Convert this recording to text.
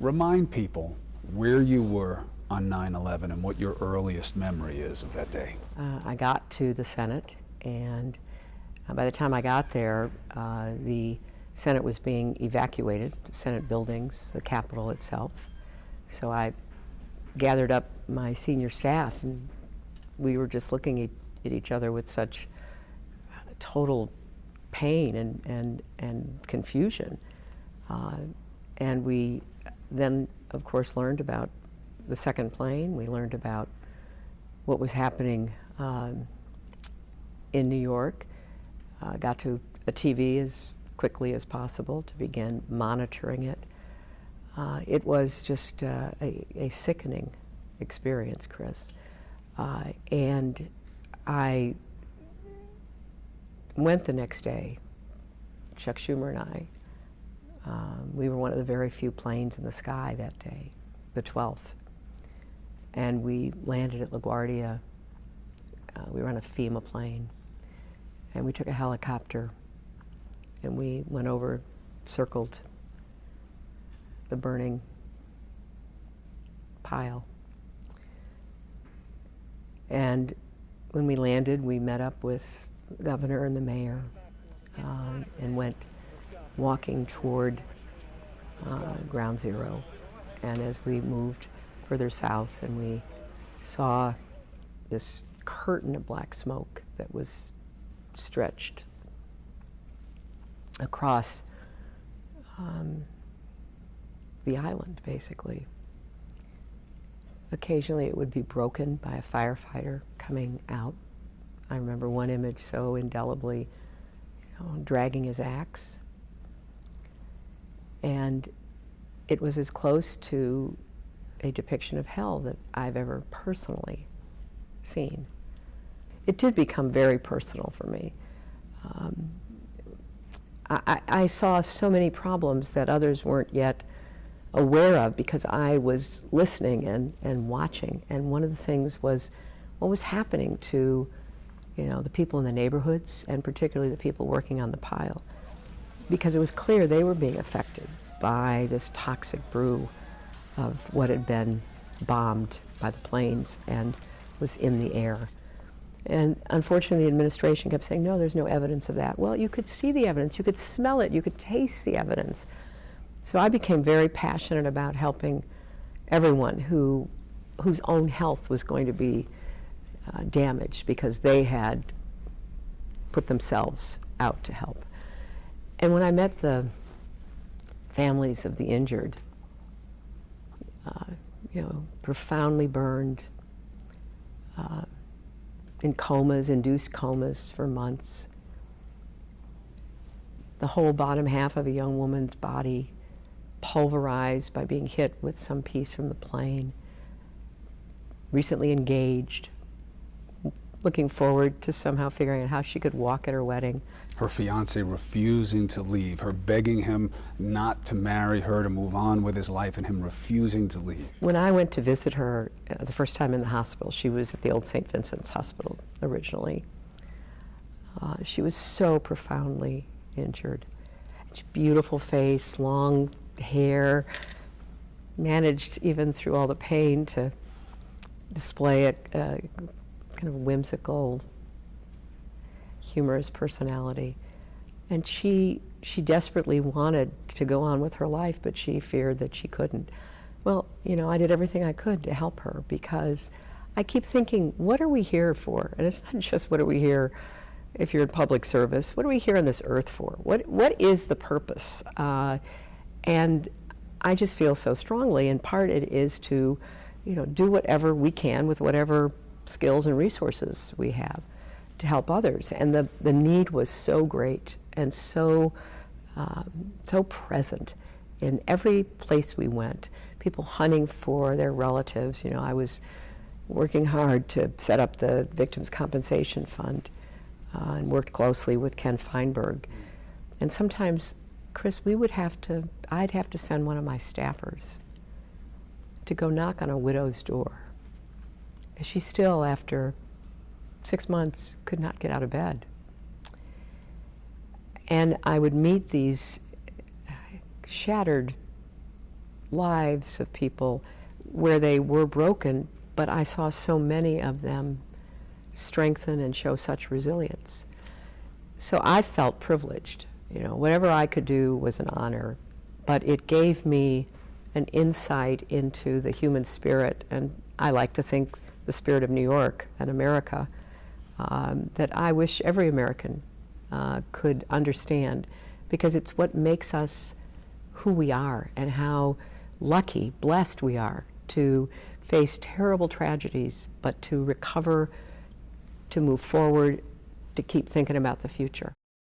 Remind people where you were on 9/11 and what your earliest memory is of that day. I got to the Senate, and by the time I got there, the Senate was being evacuated, Senate buildings, the Capitol itself. So I gathered up my senior staff, and we were just looking at each other with such total pain and confusion. And we then, of course, learned about the second plane. We learned about what was happening in New York. Got to a TV as quickly as possible to begin monitoring it. It was just a sickening experience, Chris. And I went the next day, Chuck Schumer and I. We were one of the very few planes in the sky that day, the 12th. And we landed at LaGuardia. We were on a FEMA plane. And we took a helicopter and we went over, circled the burning pile. And when we landed, we met up with the governor and the mayor and went walking toward Ground Zero. And as we moved further south, and we saw this curtain of black smoke that was stretched across the island, basically. Occasionally it would be broken by a firefighter coming out. I remember one image so indelibly, dragging his axe. And it was as close to a depiction of hell that I've ever personally seen. It did become very personal for me. I saw so many problems that others weren't yet aware of because I was listening and watching. And one of the things was what was happening to, the people in the neighborhoods, and particularly the people working on the pile, because it was clear they were being affected by this toxic brew of what had been bombed by the planes and was in the air. And unfortunately, the administration kept saying, no, there's no evidence of that. Well, you could see the evidence, you could smell it, you could taste the evidence. So I became very passionate about helping everyone whose own health was going to be damaged because they had put themselves out to help. And when I met the families of the injured, profoundly burned, in comas, induced comas for months. The whole bottom half of a young woman's body pulverized by being hit with some piece from the plane. Recently engaged, looking forward to somehow figuring out how she could walk at her wedding. Her fiance refusing to leave, her begging him not to marry her, to move on with his life, and him refusing to leave. When I went to visit her the first time in the hospital, she was at the old St. Vincent's Hospital originally. She was so profoundly injured. Beautiful face, long hair, managed even through all the pain to display a kind of whimsical, humorous personality. And she desperately wanted to go on with her life, but she feared that she couldn't. Well, I did everything I could to help her because I keep thinking, what are we here for? And it's not just what are we here if you're in public service, what are we here on this earth for? What is the purpose? And I just feel so strongly, in part it is to, do whatever we can with whatever skills and resources we have to help others. And the need was so great and so present in every place we went. People hunting for their relatives. I was working hard to set up the Victims' Compensation Fund and worked closely with Ken Feinberg. And sometimes, Chris, I'd have to send one of my staffers to go knock on a widow's door. She still, after 6 months, could not get out of bed. And I would meet these shattered lives of people where they were broken, but I saw so many of them strengthen and show such resilience. So I felt privileged. You know, whatever I could do was an honor, but it gave me an insight into the human spirit, and I like to think the spirit of New York and America, that I wish every American could understand, because it's what makes us who we are and how lucky, blessed we are to face terrible tragedies, but to recover, to move forward, to keep thinking about the future.